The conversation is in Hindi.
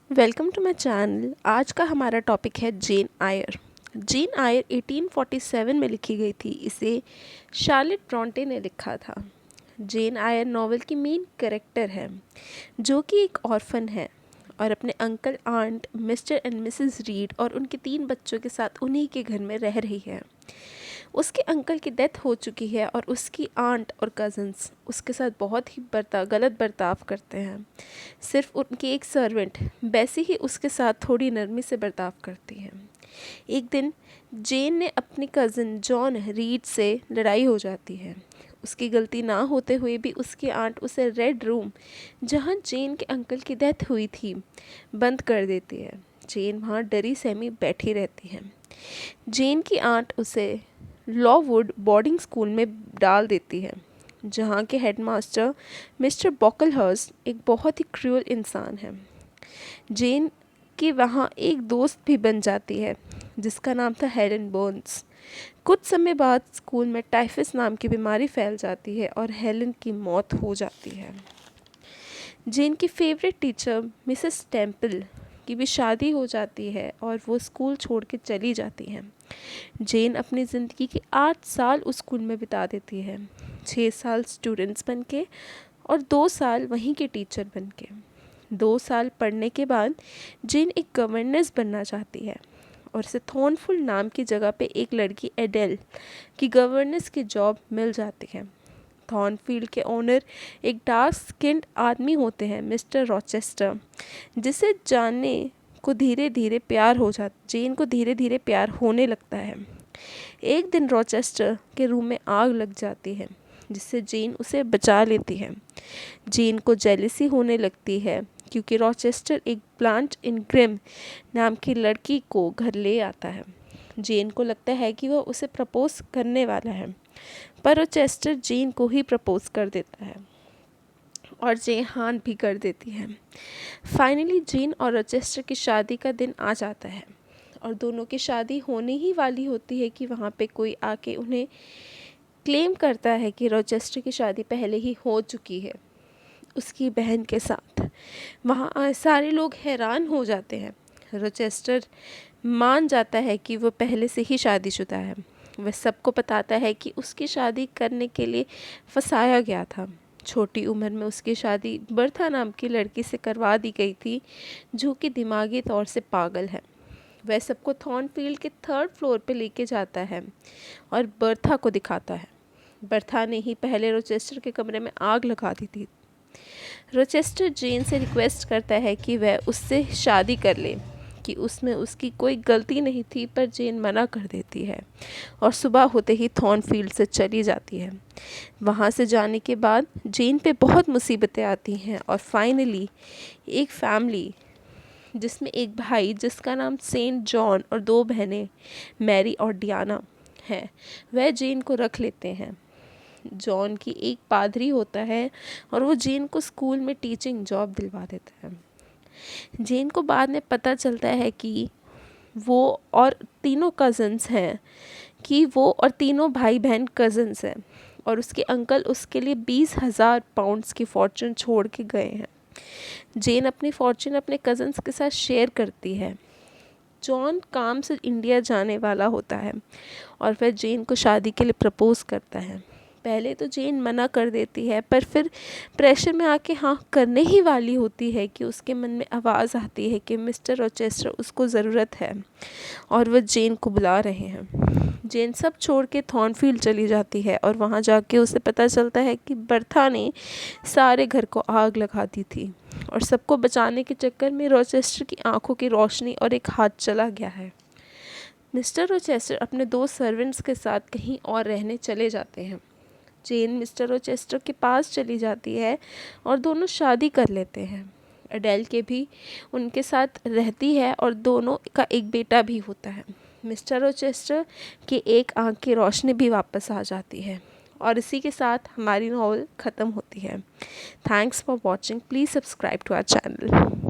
Welcome to my channel. आज का हमारा टॉपिक है जेन आयर। जेन आयर 1847 में लिखी गई थी। इसे शार्लेट ब्रॉन्टे ने लिखा था। जेन आयर नॉवल की मेन कैरेक्टर है, जो कि एक ऑर्फन है और अपने uncle aunt mister and missus Reed और उनके 3 बच्चों के साथ उन्हीं के घर में रह रही है। उसके अंकल की डेथ हो चुकी है और उसकी आंट और कज़न्स उसके साथ बहुत ही गलत बर्ताव करते हैं। सिर्फ उनकी एक सर्वेंट बेसी ही उसके साथ थोड़ी नरमी से बर्ताव करती है। एक दिन जेन ने अपनी कज़न जॉन रीड से लड़ाई हो जाती है। उसकी गलती ना होते हुए भी उसकी आंट उसे रेड रूम, जहां जेन के अंकल की डेथ हुई थी, बंद कर देती है। जेन वहां डरी सहमी बैठी रहती है। जेन की आंट उसे लॉवुड बोर्डिंग स्कूल में डाल देती है, जहाँ के हेडमास्टर मिस्टर बॉकलहर्स्ट एक बहुत ही क्रूअल इंसान है। जेन की वहाँ एक दोस्त भी बन जाती है, जिसका नाम था हेलन बर्न्स। कुछ समय बाद स्कूल में टाइफस नाम की बीमारी फैल जाती है और हेलन की मौत हो जाती है। जेन की फेवरेट टीचर मिसेस टेम्पल की भी शादी हो जाती है और वो स्कूल छोड़ के चली जाती है। जेन अपनी ज़िंदगी के 8 साल उस स्कूल में बिता देती है, 6 साल स्टूडेंट्स बन के और 2 साल वहीं के टीचर बन के। 2 साल पढ़ने के बाद जेन एक गवर्नेंस बनना चाहती है और उसे थॉर्नफुल नाम की जगह पे एक लड़की एडेल की गवर्नेंस की जॉब मिल जाती है। थॉर्नफील्ड के ओनर एक डार्क स्किन्ड आदमी होते हैं, मिस्टर रॉचेस्टर, जिसे जेन को धीरे धीरे प्यार होने लगता है। एक दिन रॉचेस्टर के रूम में आग लग जाती है, जिससे जेन उसे बचा लेती है। जेन को जेलिसी होने लगती है क्योंकि रॉचेस्टर एक ब्लांच इनग्रिम नाम की लड़की को घर ले आता है। जेन को लगता है कि वह उसे प्रपोज करने वाला है, पर रॉचेस्टर जेन को ही प्रपोज कर देता है और जेन हाँ भी कर देती है। फाइनली जेन और रॉचेस्टर की शादी का दिन आ जाता है और दोनों की शादी होने ही वाली होती है कि वहाँ पे कोई आके उन्हें क्लेम करता है कि रॉचेस्टर की शादी पहले ही हो चुकी है उसकी बहन के साथ। वहाँ सारे लोग हैरान हो जाते हैं। रॉचेस्टर मान जाता है कि वो पहले से ही शादीशुदा है। वह सबको बताता है कि उसकी शादी करने के लिए फंसाया गया था। छोटी उम्र में उसकी शादी बर्था नाम की लड़की से करवा दी गई थी, जो कि दिमागी तौर से पागल है। वह सबको थॉर्नफील्ड के 3rd फ्लोर पे लेके जाता है और बर्था को दिखाता है। बर्था ने ही पहले रोचेस्टर के कमरे में आग लगा दी थी। रोचेस्टर जेन से रिक्वेस्ट करता है कि वह उससे शादी कर ले, कि उसमें उसकी कोई गलती नहीं थी, पर जेन मना कर देती है और सुबह होते ही थॉर्नफील्ड से चली जाती है। वहाँ से जाने के बाद जेन पे बहुत मुसीबतें आती हैं और फाइनली एक फैमिली, जिसमें एक भाई जिसका नाम सेंट जॉन और 2 बहनें मैरी और डियाना है, वह जेन को रख लेते हैं। जॉन की एक पादरी होता है और वो जेन को स्कूल में टीचिंग जॉब दिलवा देता है। जेन को बाद में पता चलता है कि वो और तीनों कज़न्स हैं, कि वो और तीनों भाई बहन कज़न्स हैं और उसके अंकल उसके लिए 20,000 पाउंड्स की फॉर्चून छोड़ के गए हैं। जेन अपनी फॉर्चून अपने कज़न्स के साथ शेयर करती है। जॉन काम से इंडिया जाने वाला होता है और वह जेन को शादी के लिए प्रपोज करता है। पहले तो जेन मना कर देती है, पर फिर प्रेशर में आके हाँ करने ही वाली होती है कि उसके मन में आवाज़ आती है कि मिस्टर रॉचेस्टर उसको ज़रूरत है और वह जेन को बुला रहे हैं। जेन सब छोड़ के थॉर्नफील्ड चली जाती है और वहाँ जाके उसे पता चलता है कि बर्था ने सारे घर को आग लगा दी थी और सबको बचाने के चक्कर में रॉचेस्टर की आंखों की रोशनी और एक हाथ चला गया है। मिस्टर रॉचेस्टर अपने 2 सर्वेंट्स के साथ कहीं और रहने चले जाते हैं। जेन मिस्टर रॉचेस्टर के पास चली जाती है और दोनों शादी कर लेते हैं। एडेल के भी उनके साथ रहती है और दोनों का एक बेटा भी होता है। मिस्टर रॉचेस्टर की एक आंख की रोशनी भी वापस आ जाती है और इसी के साथ हमारी नॉवल ख़त्म होती है। Thanks for watching. Please subscribe to our channel.